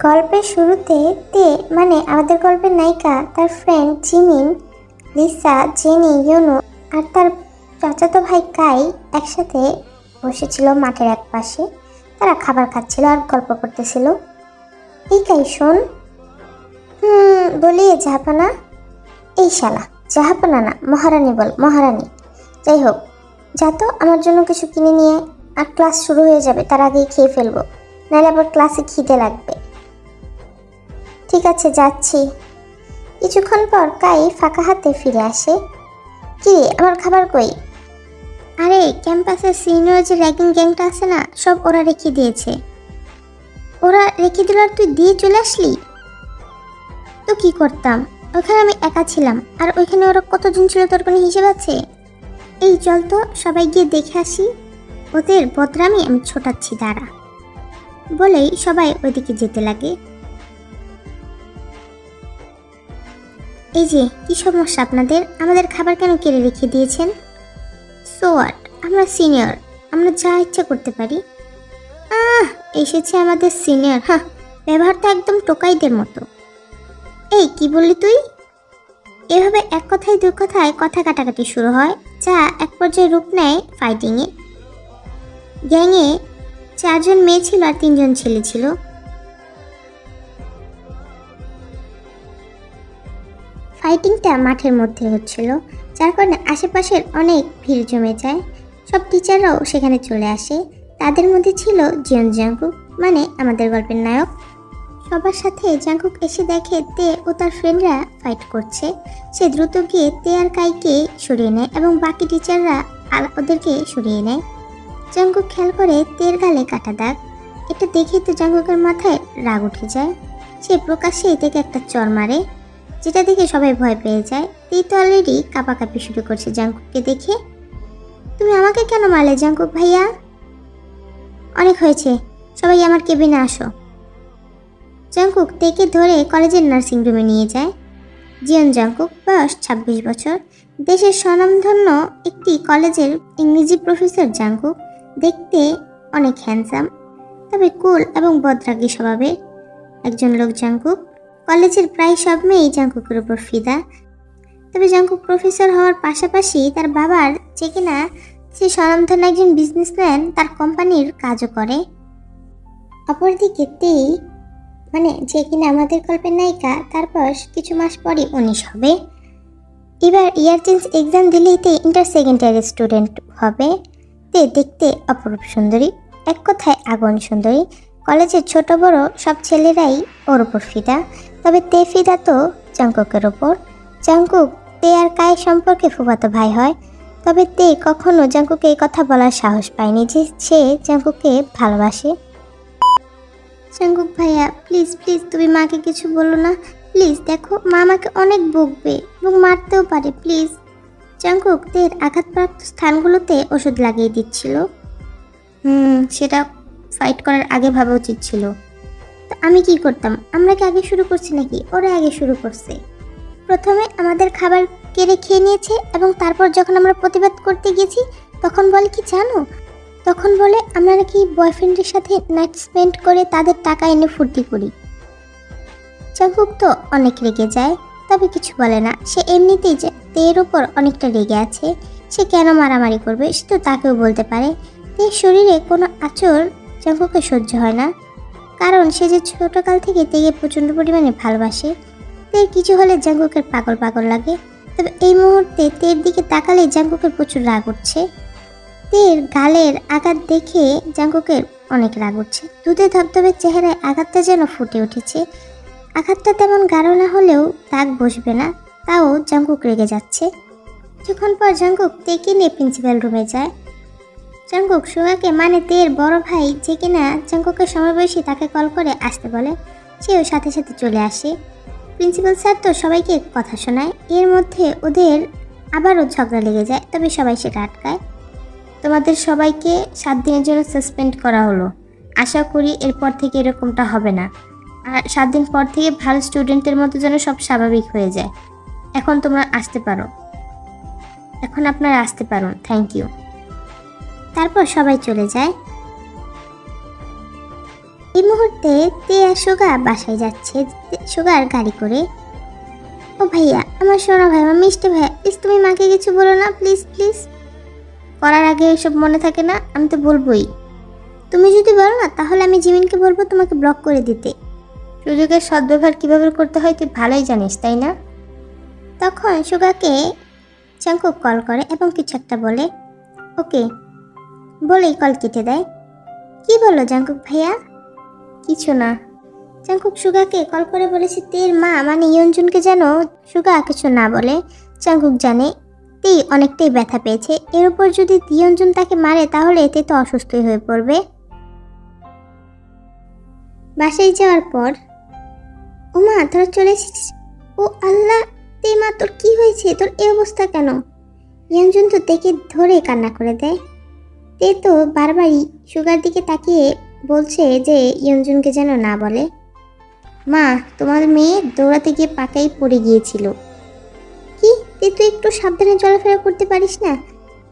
গল্পের শুরুতে মানে আমাদের গল্পের নায়িকা তার friend Jimin, Lisa, Jennie, Yuno আর তার চাচাতো ভাই কাই একসাথে বসেছিল মাঠের এক পাশে। তারা খাবার খাচ্ছিল আর গল্প করতেছিল। এই কাই শোন। বলি জাহাপানা। এই শালা, জাহাপানা না, মহারানী বল, মহারানী। যাই হোক, যা তো আমার জন্য কিছু কিনে নিয়ে, আর ক্লাস শুরু হয়ে যাবে, তার আগেই খেয়ে ফেলবো, নাহলে আবার ক্লাসে খিদে লাগবে। ঠিক আছে, যাচ্ছি। কিছুক্ষণ পর কাই ফাঁকা হাতে ফিরে আসে। কি রে, আমার খাবার কই? আরে ক্যাম্পাসের সিনিয়র যে র্যাগিং গ্যাংটা আছে না, সব ওরা রেখে দিয়েছে। ওরা রেখে দিল আর তুই দিয়ে চলে আসলি? তো কি করতাম, ওখানে আমি একা ছিলাম, আর ওইখানে ওরা কতজন ছিল তোর কোনো হিসেব আছে? এই চল তো সবাই গিয়ে দেখে আসি, ওদের বদরামি আমি ছোটাচ্ছি দাঁড়া। বলেই সবাই ওইদিকে যেতে লাগে। এই যে, কি সমস্যা আপনাদের? আমাদের খাবার কেন কেড়ে রেখে দিয়েছেন? সো হোয়াট, আমরা সিনিয়র, আমরা যা ইচ্ছা করতে পারি। এসেছে আমাদের সিনিয়র। হ্যাঁ, ব্যবহারটা একদম টোকাইদের মতো। এই কি বললি তুই? এভাবে এক কথায় দুই কথায় কথা কাটাকাটি শুরু হয়, যা এক পর্যায়ে রূপ নেয় ফাইটিংয়ে। গ্যাংয়ে 4 জন মেয়ে ছিল আর 3 জন ছেলে ছিল। ফাইটিংটা মাঠের মধ্যে হচ্ছিল, যার কারণে আশেপাশের অনেক ভিড় জমে যায়। সব টিচাররাও সেখানে চলে আসে। তাদের মধ্যে ছিল জিয়ন জাংকুক, মানে আমাদের গল্পের নায়ক। সবার সাথে জাংকুক এসে দেখে তে ও তার ফ্রেন্ডরা ফাইট করছে। সে দ্রুত গিয়ে তে আর কাইকে সরিয়ে নেয় এবং বাকি টিচাররা ওদেরকে সরিয়ে নেয়। জাংকুক খেয়াল করে তের গালে কাটা দাগ। এটা দেখে তো জাংকুকের মাথায় রাগ উঠে যায়। সে প্রকাশ্যেই তেকে একটা চর মারে, যেটা দেখে সবাই ভয় পেয়ে যায়। তে তো অলরেডি কাঁপাকাঁপি শুরু করছে জাংকুককে দেখে। তুমি আমাকে কেন মারলে জাংকুক ভাইয়া? অনেক হয়েছে, সবাই আমার কেবিনে আসো। জাংকুক তেকে ধরে কলেজের নার্সিং রুমে নিয়ে যায়। জিয়ন জাংকুক, বয়স 26 বছর, দেশের স্বনামধন্য একটি কলেজের ইংরেজি প্রফেসর। জাংকুক দেখতে অনেক হ্যান্ডসাম, তবে কুল এবং বদরাগী স্বভাবের একজন লোক। জাংকুক কলেজের প্রায় সব মেয়েই জাংকুকের উপর ফিদা। তবে জাংকুক প্রফেসর হওয়ার পাশাপাশি তার বাবার, যে কিনা সে স্বনামধন্য একজন বিজনেসম্যান, তার কোম্পানির কাজও করে। অপরদিকে তেই, মানে যে কিনা আমাদের গল্পের নায়িকা, তার বয়স কিছু মাস পরই 19 হবে। এবার ইয়ার চেঞ্জ এক্সাম দিলেই তে ইন্টার সেকেন্ড ইয়ারের স্টুডেন্ট হবে। তে দেখতে অপরূপ সুন্দরী, এক কথায় আগুন সুন্দরী। কলেজের ছোট বড় সব ছেলেরাই ওর ওপর ফিদা, তবে তে ফিদা তো জাংকুকের ওপর। জাংকুক তে আর কাই সম্পর্কে ফুফাতো ভাই হয়, তবে তে কখনো জাংকুকে এই কথা বলার সাহস পায়নি যে সে জাংকুককে ভালোবাসে। জাংকুক ভাইয়া, প্লিজ প্লিজ তুমি মাকে কিছু বলো না, প্লিজ। দেখো, মা আমাকে অনেক বকবে এবং মারতেও পারে, প্লিজ। জাংকুক তের আঘাতপ্রাপ্ত স্থানগুলোতে ওষুধ লাগিয়ে দিচ্ছিল। সেটা ফাইট করার আগে ভাবা উচিত ছিল। তো আমি কি করতাম? আমরা কি আগে শুরু করছি নাকি ওরা আগে শুরু করছে? প্রথমে আমাদের খাবার কেড়ে খেয়ে নিয়েছে এবং তারপর যখন আমরা প্রতিবাদ করতে গেছি তখন বলে কি জানো? তখন বলে আমরা নাকি বয়ফ্রেন্ডের সাথে নাইট স্পেন্ড করে তাদের টাকা এনে ফুর্তি করি। জাংকুক তো অনেক রেগে যায়, তবে কিছু বলে না। সে এমনিতেই তের উপর অনেকটা রেগে আছে। সে কেন মারামারি করবে সে তো তাকেও বলতে পারে। তের শরীরে কোনো আঁচড় জাংকুকের সহ্য হয় না, কারণ সে যে ছোটকাল থেকে তেকে প্রচণ্ড পরিমাণে ভালোবাসে। তের কিছু হলে জাংকুকের পাগল পাগল লাগে। তবে এই মুহূর্তে তের দিকে তাকালে জাংকুকের প্রচুর রাগ উঠছে। তের গালের আঘাত দেখে জাংকুকের অনেক রাগ উঠছে। দুধে ধবধবে চেহারায় আঘাতটা যেন ফুটে উঠেছে। আঘাতটা তেমন গাঢ় না হলেও দাগ বসবে না, তাও জাংকুক রেগে যাচ্ছে। কিছুক্ষণ পর জাংকুক তেকে নিয়ে প্রিন্সিপাল রুমে যায়। জাংকুক সুগাকে, মানে তের বড় ভাই, যে কিনা জাংকুকের সমবয়সী, তাকে কল করে আসতে বলে। সেও সাথে সাথে চলে আসে। প্রিন্সিপাল স্যার তো সবাইকে কথা শোনায়। এর মধ্যে ওদের আবারও ঝগড়া লেগে যায়, তবে সবাই সেটা আটকায়। তোমাদের সবাইকে 7 দিনের জন্য সাসপেন্ড করা হলো। আশা করি এরপর থেকে এরকমটা হবে না, আর 7 দিন পর থেকে ভালো স্টুডেন্টের মতো যেন সব স্বাভাবিক হয়ে যায়। এখন তোমরা আসতে পারো, এখন আপনারা আসতে পারুন, থ্যাংক ইউ। তারপর সবাই চলে যায়। এই মুহূর্তে তে আর সুগা বাসায় যাচ্ছে সুগার গাড়ি করে। ও ভাইয়া, আমার সোনা ভাই, আমার মিষ্টি ভাইয়া, প্লিজ তুমি মাকে কিছু বলো না, প্লিজ প্লিজ। করার আগে এসব মনে থাকে না? আমি তো বলবোই। তুমি যদি বলো না তাহলে আমি জিমিনকে বলবো তোমাকে ব্লক করে দিতে। সুযোগের সদ্ব্যবহার কীভাবে করতে হয় তুই ভালোই জানিস, তাই না? তখন সুগাকে জাংকুক কল করে এবং কিছু একটা বলে। ওকে বলেই কল কেটে দেয়। কি বলো জাংকুক ভাইয়া? কিছু না। জাংকুক সুগাকে কল করে বলেছে তের মা মানে ইয়নজুনকে যেন সুগা কিছু না বলে। জাংকুক জানে তে অনেকটাই ব্যথা পেয়েছে, এর উপর যদি ইয়নজুন তাকে মারে তাহলে এতে তো অসুস্থই হয়ে পড়বে। বাসায় যাওয়ার পর, ও মা তোরা চলে এসেছিস? ও আল্লাহ, তে মা তোর কি হয়েছে? তোর এই অবস্থা কেন? ইয়নজুন তো দেখে ধরে কান্না করে দেয়। তে তো বারবারই সুগার দিকে তাকিয়ে বলছে যে ইয়নজুনকে যেন না বলে। মা, তোমার মেয়ে দৌড়াতে গিয়ে পাকাই পড়ে গিয়েছিল। কি? তুই তো একটু সাবধানে চলাফেরা করতে পারিস না?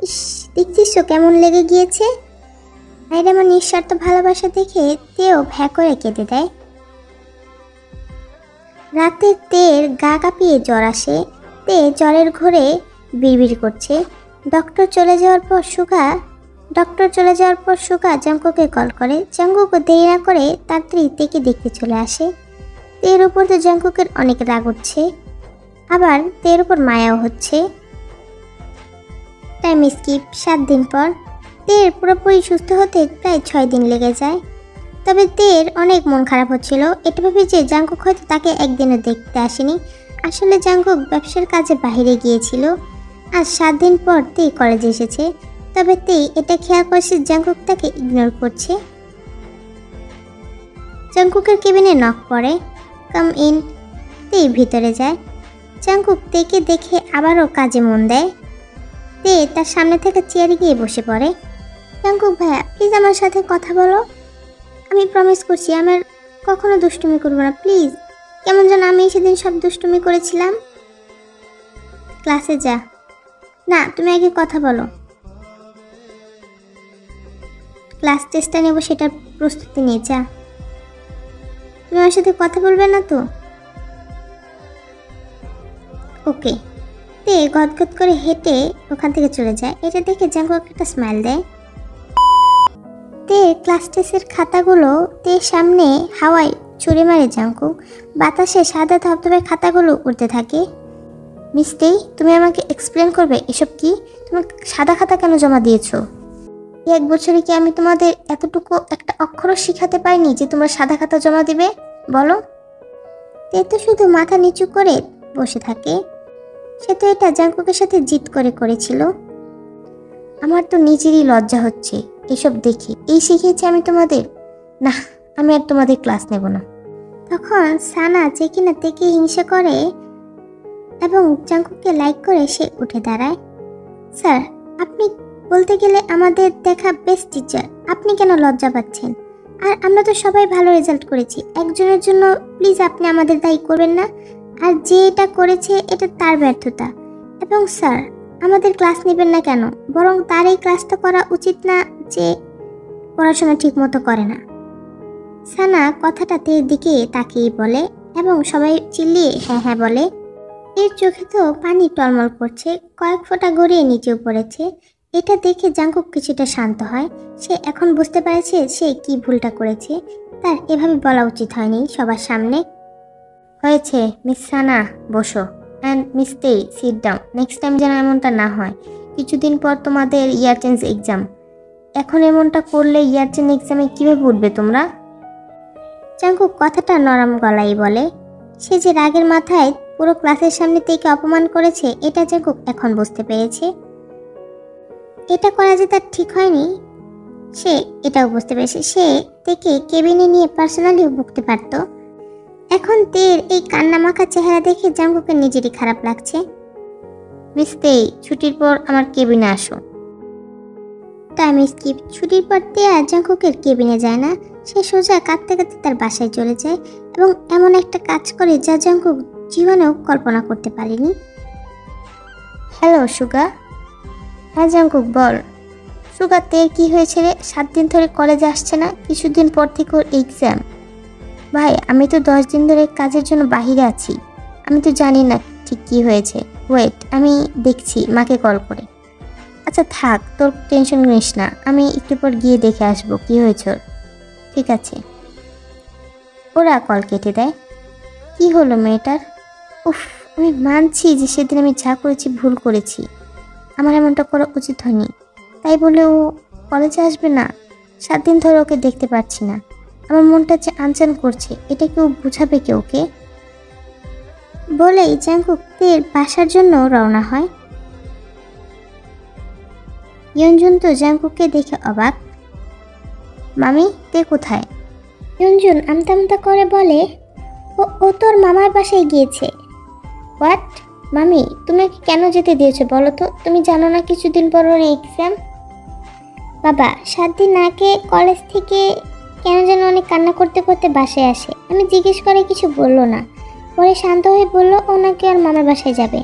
ইস, দেখছিস তো কেমন লেগে গিয়েছে। আর আমার নিঃস্বার্থ ভালোবাসা দেখে তেও ভ্যা করে কেঁদে দেয়। রাতে তের গা কাঁপিয়ে জ্বর আসে। তে জ্বরের ঘোরে বিড়বিড় করছে। ডক্টর চলে যাওয়ার পর সুগা জাংকুকে কল করে। জাংকুকও দেরি না করে তাড়াতাড়ি তেকে দেখতে চলে আসে। তের উপর তো জাংকুকের অনেক রাগ উঠছে, আবার তের উপর মায়াও হচ্ছে। টাইম স্কিপ 7 দিন পর। তের পুরোপুরি সুস্থ হতে প্রায় 6 দিন লেগে যায়। তবে তের অনেক মন খারাপ হচ্ছিল। এটা ভেবে যে জাংকুক হয়তো তাকে একদিনও দেখতে আসেনি। আসলে জাংকুক ব্যবসার কাজে বাইরে গিয়েছিল। আজ 7 দিন পর তে কলেজে এসেছে। তবে তে এটা খেয়াল করছে জাংকুক তাকে ইগনোর করছে। জাংকুকের কেবিনে নক পড়ে। Come in. তে ভিতরে যায়। জাংকুক তেকে দেখে আবারও কাজে মন দেয়। তে তার সামনে থেকে চেয়ারে গিয়ে বসে পড়ে। জাংকুক ভাইয়া, প্লিজ আমার সাথে কথা বলো। আমি প্রমিস করছি আমার কখনো দুষ্টুমি করবো না, প্লিজ। কেমন যেন আমি সেদিন সব দুষ্টুমি করেছিলাম। ক্লাসে যা। না, তুমি আগে কথা বলো। ক্লাস টেস্টটা নেবো, সেটার প্রস্তুতি নিয়ে যা। তুমি আমার সাথে কথা বলবে না তো? ওকে। তে গদগদ করে হেঁটে ওখান থেকে চলে যায়। এটা দেখে জাংকুক একটা স্মাইল দেয়। তে ক্লাস টেস্টের খাতাগুলো তের সামনে হাওয়ায় ছুঁড়ে মারে জাংকুক। বাতাসে সাদা ধবধবে খাতাগুলো উড়তে থাকে। মিস্তে, তুমি আমাকে এক্সপ্লেন করবে এসব কি? তুমি সাদা খাতা কেন জমা দিয়েছো? এই 1 বছরে কি আমি তোমাদের এতটুকু একটা অক্ষরও শিখাতে পারিনি যে তোমরা সাদা খাতা জমা দিবে? বলো। তে তো শুধু মাথা নিচু করে বসে থাকে। সে তো এটা জাংকুকের সাথে জিদ করে করেছিল। আমার তো নিজেরই লজ্জা হচ্ছে এসব দেখে। এই শিখিয়েছি আমি তোমাদের? না, আমি আর তোমাদের ক্লাস নেব না। তখন সানা যে কিনা তেকে হিংসা করে এবং জাংকুককে লাইক করে সে উঠে দাঁড়ায়। স্যার, আপনি বলতে গেলে আমাদের দেখা বেস্ট টিচার, আপনি কেন লজ্জা পাচ্ছেন? আর আমরা তো সবাই ভালো রেজাল্ট করেছি। একজনের জন্য প্লিজ আপনি আমাদের দায়ী করবেন না। আর যে এটা করেছে এটা তার ব্যর্থতা। এবং স্যার, আমাদের ক্লাস নেবেন না কেন? বরং তার এই ক্লাসটা করা উচিত না যে পড়াশোনা ঠিক মতো করে না। সানা কথাটা তের দিকে তাকিয়ে বলে এবং সবাই চিল্লিয়ে হ্যাঁ হ্যাঁ বলে। এর চোখে তো পানি টলমল করছে, কয়েক ফোঁটা গড়িয়ে নিচেও পড়েছে। এটা দেখে জাংকুক কিছুটা শান্ত হয়। সে এখন বুঝতে পারছে সে কি ভুলটা করেছে। তার এভাবে বলা উচিত হয়নি সবার সামনে। হয়েছে মিস সানা, বসো। অ্যান্ড মিস তে, সিট ডাউন। নেক্সট টাইম যেন এমনটা না হয়। কিছুদিন পর তোমাদের ইয়ার চেঞ্জ এক্সাম। এখন এমনটা করলে ইয়ার চেঞ্জ এক্সামে কীভাবে উঠবে তোমরা? জাংকুক কথাটা নরম গলায় বলে। সে যে রাগের মাথায় পুরো ক্লাসের সামনে তেকে অপমান করেছে এটা জাংকুক এখন বুঝতে পেরেছে। এটা করা যে তার ঠিক হয়নি সে এটাও বুঝতে পেরেছে। সে তেকে কেবিনে নিয়ে পার্সোনালিও বকতে পারত। এখন তের এই কান্নামাখা চেহারা দেখে জাংকুকের নিজেরই খারাপ লাগছে। মিস তে, ছুটির পর আমার কেবিনে আসো। Time skip. ছুটির পর তে আর জাংকুকের কেবিনে যায় না। সে সোজা কাঁদতে কাঁদতে তার বাসায় চলে যায় এবং এমন একটা কাজ করে যা জাংকুক জীবনেও কল্পনা করতে পারেনি। হ্যালো সুগা। হ্যাঁ জাংকুক বল। সুগাতে কি হয়েছে রে? 7 দিন ধরে কলেজে আসছে না, কিছুদিন পর থেকে ওর এক্সাম। ভাই আমি তো 10 দিন ধরে কাজের জন্য বাহিরে আছি, আমি তো জানি না ঠিক কি হয়েছে। ওয়েট, আমি দেখছি, মাকে কল করে। আচ্ছা থাক, তোর টেনশন নিস না, আমি একটু পর গিয়ে দেখে আসবো কি হয়েছে ওর। ঠিক আছে। ওরা কল কেটে দেয়। কি হলো মেয়েটার? উফ, আমি মানছি যে সেদিন আমি যা করেছি ভুল করেছি, আমার এমনটা করা উচিত হয়নি। তাই বলে ও কলেজে আসবে না? 7 দিন ধরে ওকে দেখতে পাচ্ছি না, আমার মনটা যে আনচান করছে, এটা কেউ বুঝাবে কে ওকে? বলেই জাংকুকের বাসার জন্য রওনা হয়। ইয়ঞ্জুন তো জাংকুককে দেখে অবাক। মামি, তে কোথায়? ইয়ঞ্জুন আমতা আমতা করে বলে, ও তোর মামার বাসায় গিয়েছে। হোয়াট? মামি, তুমি ওকে কেন যেতে দিয়েছো বলো তো? তুমি জানো না কিছুদিন পর ওর এক্সাম? বাবা 7 দিন আগে কলেজ থেকে কেন যেন অনেক কান্না করতে করতে বাসায় আসে, আমি জিজ্ঞেস করে কিছু বললো না, পরে শান্ত হয়ে বললো ও নাকি ওর মামার বাসায় যাবে,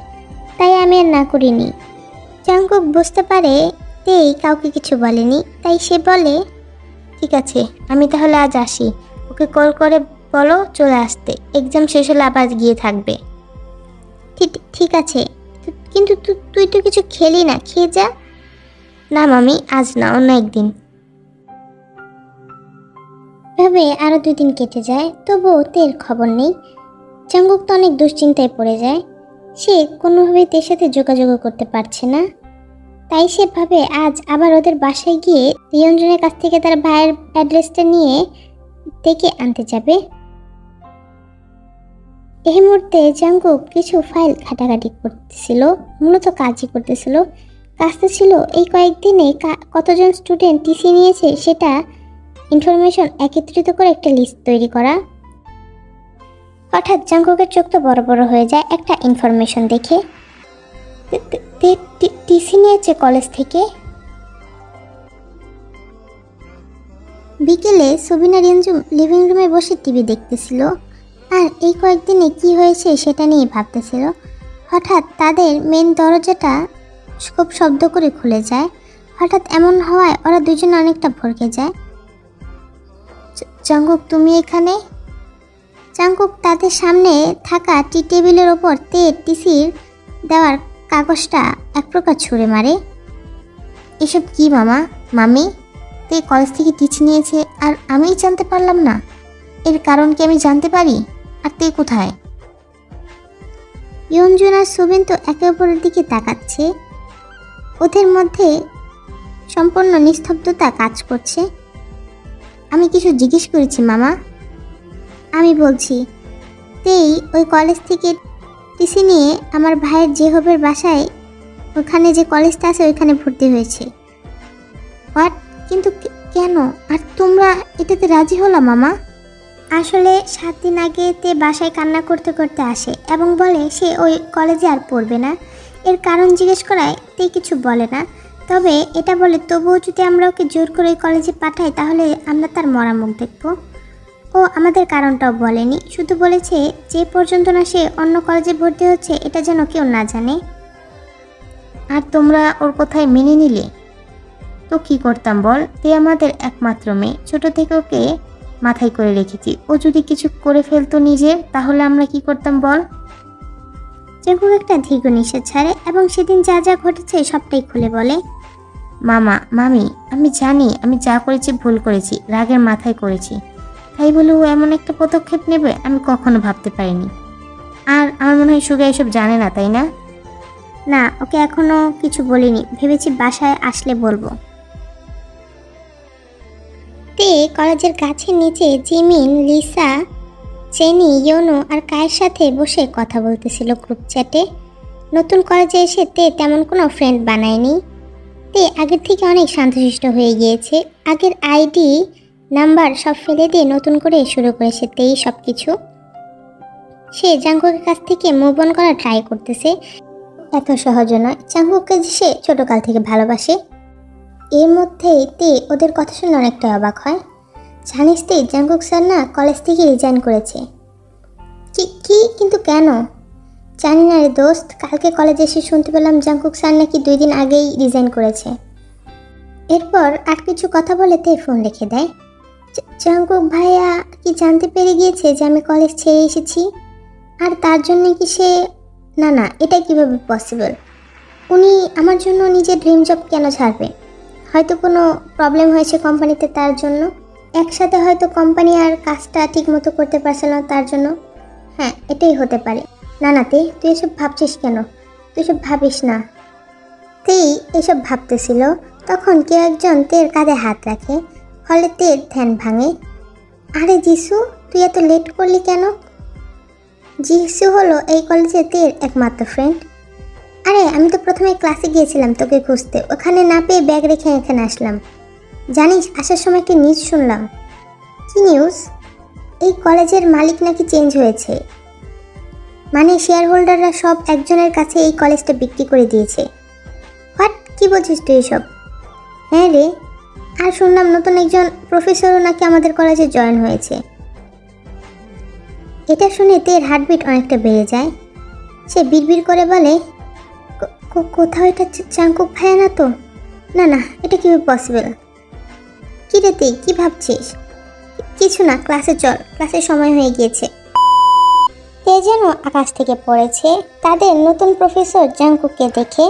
তাই আমি আর না করিনি। জাংকুক বুঝতে পারে তেই কাউকে কিছু বলেনি, তাই সে বলে, ঠিক আছে আমি তাহলে আজ আসি, ওকে কল করে বলো চলে আসতে, এক্সাম শেষ হলে আবার গিয়ে থাকবে। ঠিক আছে, কিন্তু তুই তো কিছু খেলি না, খেয়ে যা। না মামি, আজ না, অন্য একদিন। এভাবে আরো 2 দিন কেটে যায়, তবুও তের খবর নেই। জাংকুক তো অনেক দুশ্চিন্তায় পড়ে যায়, সে কোনোভাবেই তের সাথে যোগাযোগ করতে পারছে না। তাই সে ভাবে আজ আবার ওদের বাসায় গিয়ে ইয়ঞ্জনের কাছ থেকে তার ভাইয়ের অ্যাড্রেসটা নিয়ে ডেকে আনতে যাবে। এই মুহূর্তে জাংকুক কিছু ফাইল ঘাটাঘাটি করতেছিল, মূলত কাজই করতেছিল। কাজটা ছিল এই কয়েকদিনে কতজন স্টুডেন্ট টিসি নিয়েছে সেটা ইনফরমেশন একত্রিত করে একটা লিস্ট তৈরি করা। হঠাৎ জাংকুকের চোখ তো বড় বড় হয়ে যায় একটা ইনফরমেশন দেখে। টিসি নিয়েছে কলেজ থেকে। বিকেলে সুবিনা রিঞ্জুম লিভিং রুমে বসে টিভি দেখতেছিল আর এই কয়েকদিনে কি হয়েছে সেটা নিয়ে ভাবতেছিল। হঠাৎ তাদের মেন দরজাটা খুব শব্দ করে খুলে যায়। হঠাৎ এমন হওয়ায় ওরা দুজনে অনেকটা ভরকে যায়। জাংকুক, তুমি এখানে? জাংকুক তাদের সামনে থাকা টি টেবিলের ওপর টিসির দেওয়ার কাগজটা এক প্রকার ছুঁড়ে মারে। এসব কি মামা, মামি? তে কলেজ থেকে টিচি নিয়েছে আর আমিই জানতে পারলাম না, এর কারণ কি আমি জানতে পারি? আর তে কোথায়? ইয়ঞ্জুন আর সুবিন তো একে অপরের দিকে তাকাচ্ছে, ওদের মধ্যে সম্পূর্ণ নিস্তব্ধতা কাজ করছে। আমি কিছু জিজ্ঞেস করেছি মামা। আমি বলছি তেই ওই কলেজ থেকে টিসি নিয়ে আমার ভাইয়ের জেহবের বাসায়, ওখানে যে কলেজটা আছে ওইখানে ভর্তি হয়েছে। হোয়াট? কিন্তু কেন? আর তোমরা এটাতে রাজি হলো মামা? আসলে 7 দিন আগে তে বাসায় কান্না করতে করতে আসে এবং বলে সে ওই কলেজে আর পড়বে না। এর কারণ জিজ্ঞেস করায় তে কিছু বলে না, তবে এটা বলে তবুও যদি আমরা ওকে জোর করে ওই কলেজে পাঠাই তাহলে আমরা তার মরা মুখ দেখব। ও আমাদের কারণটাও বলেনি, শুধু বলেছে যে পর্যন্ত না সে অন্য কলেজে ভর্তি হচ্ছে এটা যেন কেউ না জানে। আর তোমরা ওর কথায় মেনে নিলে? তো কি করতাম বল? তে আমাদের একমাত্র মেয়ে, ছোট থেকে ওকে মাথায় করে রেখেছি, ও যদি কিছু করে ফেলতো নিজে তাহলে আমরা কি করতাম বল? জাংকুক একটা দীর্ঘ নিঃশ্বাস ছাড়ে এবং সেদিন যা যা ঘটেছে সবটাই খুলে বলে। মামা, মামি, আমি জানি আমি যা করেছি ভুল করেছি, রাগের মাথায় করেছি, তাই বলে ও এমন একটা পদক্ষেপ নেবে আমি কখনো ভাবতে পারিনি। আর আমার মনে হয় সুগা এসব জানে না, তাই না? না, ওকে এখনো কিছু বলিনি, ভেবেছি বাসায় আসলে বলবো। তে কলেজের গাছের নিচে জিমিন, লিসা, চেনি, ইয়োনো আর কায়ের সাথে বসে কথা বলতেছিল গ্রুপ চ্যাটে। নতুন কলেজে এসে তে তেমন কোনো ফ্রেন্ড বানায়নি। তে আগের থেকে অনেক শান্তশিষ্ট হয়ে গিয়েছে, আগের আইডি নাম্বার সব ফেলে দিয়ে নতুন করে শুরু করেছে তেই সব কিছু। সে জাংকুকের কাছ থেকে মুভ অন করার ট্রাই করতেছে, এত সহজ নয়। জাংকুককে সে ছোটকাল থেকে ভালোবাসে। এর মধ্যেই তে ওদের কথা শুনে অনেকটা অবাক হয়। জানিস তে, জাংকুক স্যার না কলেজ থেকে রিজাইন করেছে। কি? কিন্তু কেন? জানি না রে দোস্ত, কালকে কলেজে এসে শুনতে পেলাম জাংকুক স্যার নাকি 2 দিন আগেই রিজাইন করেছে। এরপর আর কিছু কথা বলে তে ফোন রেখে দেয়। জাঙ্কুক ভাইয়া কি জানতে পেরে গিয়েছে যে আমি কলেজ ছেড়ে এসেছি? আর তার জন্য কি সে... না, এটা কিভাবে পসিবল? উনি আমার জন্য নিজের ড্রিম জব কেন ছাড়বে? হয়তো কোনো প্রবলেম হয়েছে কোম্পানিতে, তার জন্য। একসাথে হয়তো কোম্পানি আর কাজটা ঠিক মতো করতে পারছে না তার জন্য। হ্যাঁ, এটাই হতে পারে। না তে, তুই এসব ভাবছিস কেন? তুই এসব ভাবিস না। তেই এসব ভাবতেছিল, তখন কেউ একজন তের কাঁধে হাত রাখে, ফলে তের ধ্যান ভাঙে। আরে জিসু, তুই এত লেট করলি কেন? জিসু হলো এই কলেজে তের একমাত্র ফ্রেন্ড। আরে আমি তো প্রথমে ক্লাসে গিয়েছিলাম তোকে খুঁজতে, ওখানে না পেয়ে ব্যাগ রেখে এখানে আসলাম। জানিস, আসার সময় একটা নিউজ শুনলাম। কি নিউজ? এই কলেজের মালিক নাকি চেঞ্জ হয়েছে। মানে শেয়ার হোল্ডাররা সব একজনের কাছে এই কলেজটা বিক্রি করে দিয়েছে। হোয়াট? কি বলছিস তুই এসব? হ্যাঁ রে, আর শুনলাম নতুন একজন প্রফেসরও নাকি আমাদের কলেজে জয়েন হয়েছে। এটা শুনে তের হার্টবিট অনেকটা বেড়ে যায়। সে বিড়বিড় করে বলে, কোথাও এটা জাঙ্কুক ভাইয়া না তো? না, এটা কিভাবে পসিবল? কি রে তে, কি ভাবছিস? কিছু না, ক্লাসে চল, ক্লাসের সময় হয়ে গিয়েছে। তে যেন আকাশ থেকে পড়েছে তাদের নতুন প্রফেসর জাঙ্কুককে দেখে।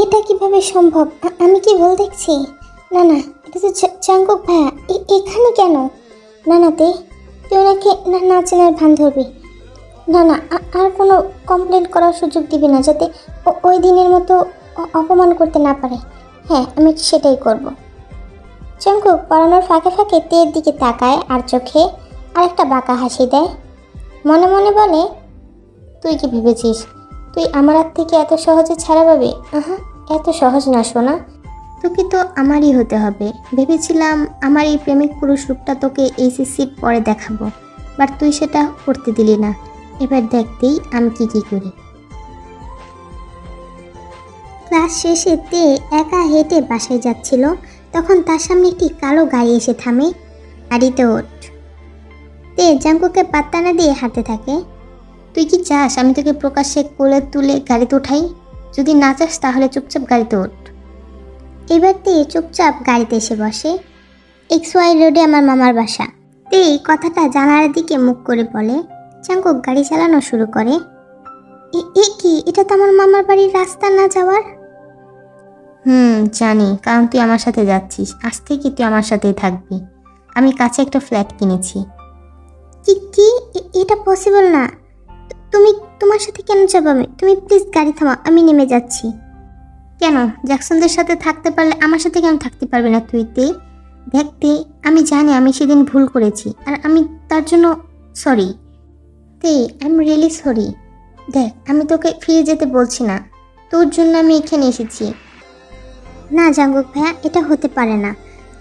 এটা কিভাবে সম্ভব? আমি কি ভুল দেখছি? না, এটা তো জাঙ্কুক ভাইয়া। এখানে কেন? না তে, তুই ওনাকে না চেনার ভান ধরবি। না, আর কোনো কমপ্লেন করার সুযোগ দিবি না, যাতে ওই দিনের মতো অপমান করতে না পারে। হ্যাঁ, আমি সেটাই করব। জাঙ্কুক পড়ানোর ফাঁকে ফাঁকে তের দিকে তাকায় আর চোখে আর একটা বাঁকা হাসি দেয়। মনে মনে বলে, তুই কি ভেবেছিস তুই আমার হাত থেকে এত সহজে ছাড়া পাবি? এত সহজ না সোনা, তোকে তো আমারই হতে হবে। ভেবেছিলাম আমার এই প্রেমিক পুরুষ রূপটা তোকে এইচএসসির পরে দেখাবো, বাট তুই সেটা করতে দিলি না। এবার দেখতেই আমি কি করি। ক্লাস শেষে তে একা হেঁটে বাসায় যাচ্ছিল, তখন তার সামনে একটি কালো গাড়ি এসে থামে। গাড়িতে ওঠ। তে জাঙ্কুকে পাত্তা না দিয়ে হাঁটতে থাকে। তুই কি চাস আমি তোকে প্রকাশ্যে কোলে তুলে গাড়িতে উঠাই? যদি না চাস তাহলে চুপচাপ গাড়িতে ওঠ। এবার তে চুপচাপ গাড়িতে এসে বসে। XY রোডে আমার মামার বাসা। তে এই কথাটা জানালার দিকে মুখ করে বলে। জাঙ্কুক গাড়ি চালানো শুরু করে। কি, এটা তো আমার মামার বাড়ির রাস্তা না যাওয়ার? জানি, কারণ তুই আমার সাথে যাচ্ছিস। আজ থেকে তুই আমার সাথেই থাকবি। আমি কাছে একটা ফ্ল্যাট কিনেছি। কি? এটা পসিবল না। তুমি তোমার সাথে কেন যাবো আমি? তুমি প্লিজ গাড়ি থামাও, আমি নেমে যাচ্ছি। কেন? জ্যাকসনদের সাথে থাকতে পারলে আমার সাথে কেন থাকতে পারবে না তুই? দেখতে আমি জানি আমি সেদিন ভুল করেছি, আর আমি তার জন্য sorry. I am really sorry. দেখ, আমি তোকে ফিরে যেতে বলছি না, তোর জন্য আমি এখানে এসেছি। না জাঙ্কুক ভাইয়া, এটা হতে পারে না।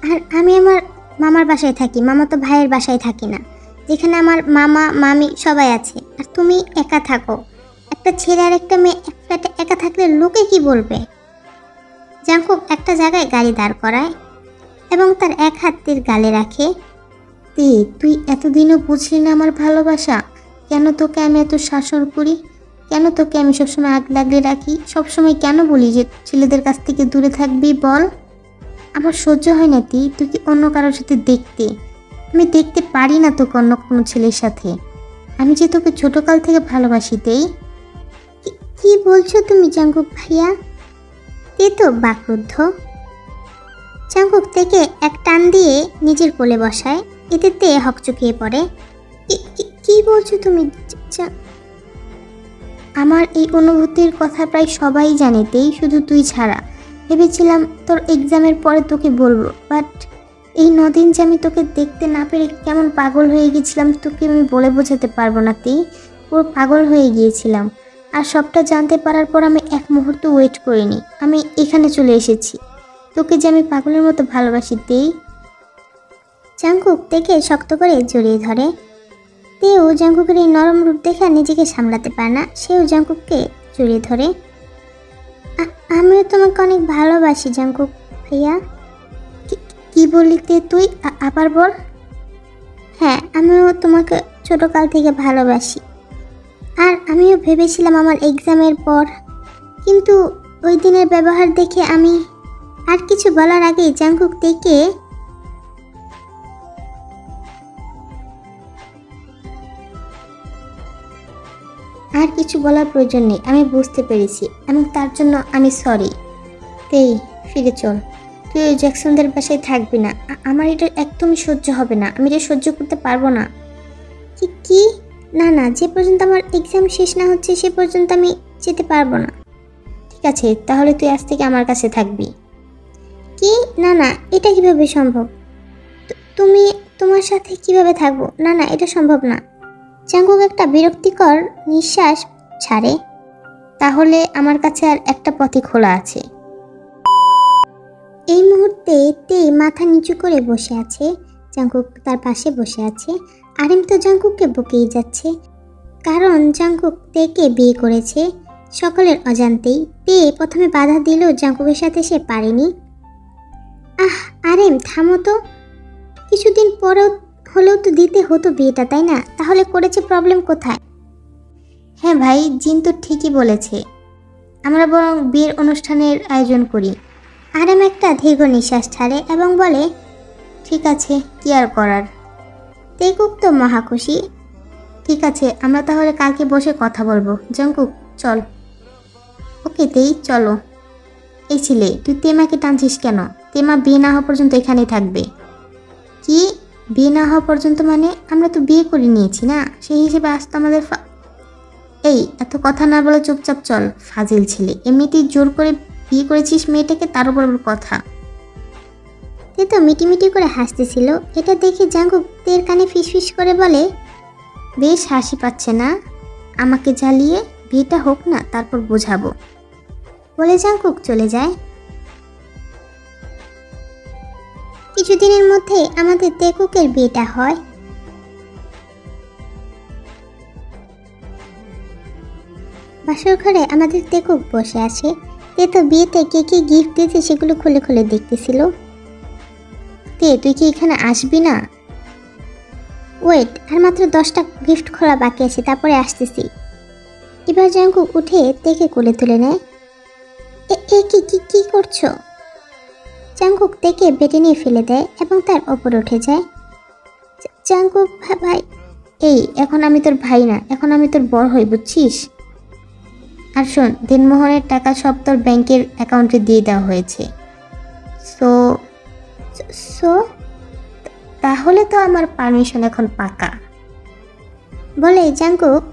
আর আমি আমার মামার বাসায় থাকি, মামা তো ভাইয়ের বাসায় থাকি না, যেখানে আমার মামা মামি সবাই আছে। আর তুমি একা থাকো। একটা ছেলে আর একটা মেয়ে এক ফ্ল্যাটে একা থাকলে লোকে কি বলবে? জাঙ্কুক একটা জায়গায় গাড়ি দাঁড় করায় এবং তার এক হাতের গালে রাখে। তুই এতদিনও বুঝলি না আমার ভালোবাসা? কেন তোকে আমি এত শাসন করি? কেন তোকে আমি সবসময় আগ লাগলে রাখি? সবসময় কেন বলি যে ছেলেদের কাছ থেকে দূরে থাকবি? বল। আমার সহ্য হয় না তুই কি অন্য কারোর সাথে দেখতে? আমি দেখতে পারি না তোকে অন্য কোনো ছেলের সাথে। আমি যে তোকে ছোটকাল থেকে ভালোবাসি। কি বলছো তুমি জাঙ্কুক ভাইয়া? তো বাকরুদ্ধ। জাঙ্কুক থেকে এক টান দিয়ে নিজের কোলে বসায়। এতে হকচকিয়ে পড়ে। কি বলছো তুমি? আমার এই অনুভূতির কথা প্রায় সবাই জানে, শুধু তুই ছাড়া। ভেবেছিলাম তোর এক্সামের পরে তোকে বলবো, বাট এই 9 দিন যে আমি তোকে দেখতে না পেরে কেমন পাগল হয়ে গেছিলাম তোকে আমি বলে বোঝাতে পারবো না। পুরো পাগল হয়ে গিয়েছিলাম। আর সবটা জানতে পারার পর আমি এক মুহূর্ত ওয়েট করিনি, আমি এখানে চলে এসেছি। তোকে যে আমি পাগলের মতো ভালোবাসি। জাঙ্কুক তেকে শক্ত করে জড়িয়ে ধরে। তেও জাঙ্কুকের এই নরম রূপ দেখে নিজেকে সামলাতে পারে না, সেও জাঙ্কুককে জড়িয়ে ধরে। আমিও তোমাকে অনেক ভালোবাসি জাঙ্কুক ভাইয়া। কি বললি তুই? আবার বল। হ্যাঁ, আমিও তোমাকে ছোটকাল থেকে ভালোবাসি। আর আমিও ভেবেছিলাম আমার এক্সামের পর, কিন্তু ওই দিনের ব্যবহার দেখে আমি আর কিছু বলার আগেই জাংকুক থেকে আর কিছু বলার প্রয়োজন নেই, আমি বুঝতে পেরেছি এবং তার জন্য আমি সরি। তেই ফিরে চল, তুই ওই জ্যাকসনদের বাসায় থাকবি না। আমার এটা একদমই সহ্য হবে না, আমি এটা সহ্য করতে পারবো না। কি কি? না না, যে পর্যন্ত আমার এক্সাম শেষ না হচ্ছে সে পর্যন্ত আমি যেতে পারবো না। ঠিক আছে, তাহলে তুই আজ থেকে আমার কাছে থাকবি। কি? না না, এটা কিভাবে সম্ভব? তুমি তোমার সাথে কিভাবে থাকবো? না না, এটা সম্ভব না। জাংকুক একটা বিরক্তিকর নিঃশ্বাস ছাড়ে। তাহলে আমার কাছে আর একটা পথই খোলা আছে। এই মুহূর্তে তে মাথা নিচু করে বসে আছে, জাংকুক তার পাশে বসে আছে। আরিম তো জাংকুককে বকেই যাচ্ছে, কারণ জাংকুক তেকে বিয়ে করেছে সকলের অজান্তেই। তে প্রথমে বাধা দিলেও জাংকুকের সাথে সে পারেনি। আরিম থামো তো, কিছুদিন পরেও হলেও তো দিতে হতো বিয়েটা, তাই না? তাহলে করেছে প্রবলেম কোথায়? হ্যাঁ ভাই, জিন তো ঠিকই বলেছে, আমরা বরং বিয়ের অনুষ্ঠানের আয়োজন করি। আরাম একটা দীর্ঘ নিঃশ্বাস ছাড়ে এবং বলে, ঠিক আছে, কি আর করার। তেকুক তো মহাখুশি। ঠিক আছে, আমরা তাহলে কালকে বসে কথা বলবো। জাংকুক চল। ওকে তেই, চলো। এই ছিলে, তুই তেমাকে টানছিস কেন? তেমা বিয়ে না হওয়া পর্যন্ত এখানেই থাকবে। কি বিয়ে না হওয়া পর্যন্ত? মানে আমরা তো বিয়ে করে নিয়েছি না, সেই হিসেবে আজ তো আমাদের এই এত কথা না বলে চুপচাপ চল। ফাজিল ছেলে, এমনিতেই জোর করে বিয়ে করেছিস মেয়েটাকে, তার উপর কথা। তে তো মিটিমিটি করে হাসতেছিল। এটা দেখে জাংকুক তের কানে ফিসফিস করে বলে, বেশ হাসি পাচ্ছে না? আমাকে জ্বালিয়ে বিয়েটা হোক না, তারপর বোঝাবো। বলে জাংকুক চলে যায়। কিছুদিনের মধ্যে আমাদের তেকুকের বিয়েটা হয়। বাসর ঘরে আমাদের তেকুক বসে আছে। তে তো বিয়েতে কে কে গিফট দিয়েছে সেগুলো খুলে খুলে দেখতেছিল। তে তুই কি এখানে আসবি না? ওয়েট, আর মাত্র 10টা গিফট খোলা বাকি আছে, তারপরে আসতেছি। এবার জাংকুক উঠে তেকে কোলে তুলে নেয়। এ কি কি কি করছো? জাংকুক তেকে বেডে নিয়ে ফেলে দেয় এবং তার ওপর উঠে যায়। জাংকুক ভাই, এই এখন আমি তোর ভাই না, এখন আমি তোর বড় হই, বুঝছিস? আর শোন, দিনমোহনের টাকা সব তোর ব্যাংকের অ্যাকাউন্টে দিয়ে দেওয়া হয়েছে। সো সো তাহলে তো আমার পারমিশন এখন পাকা। বলে জাংকুক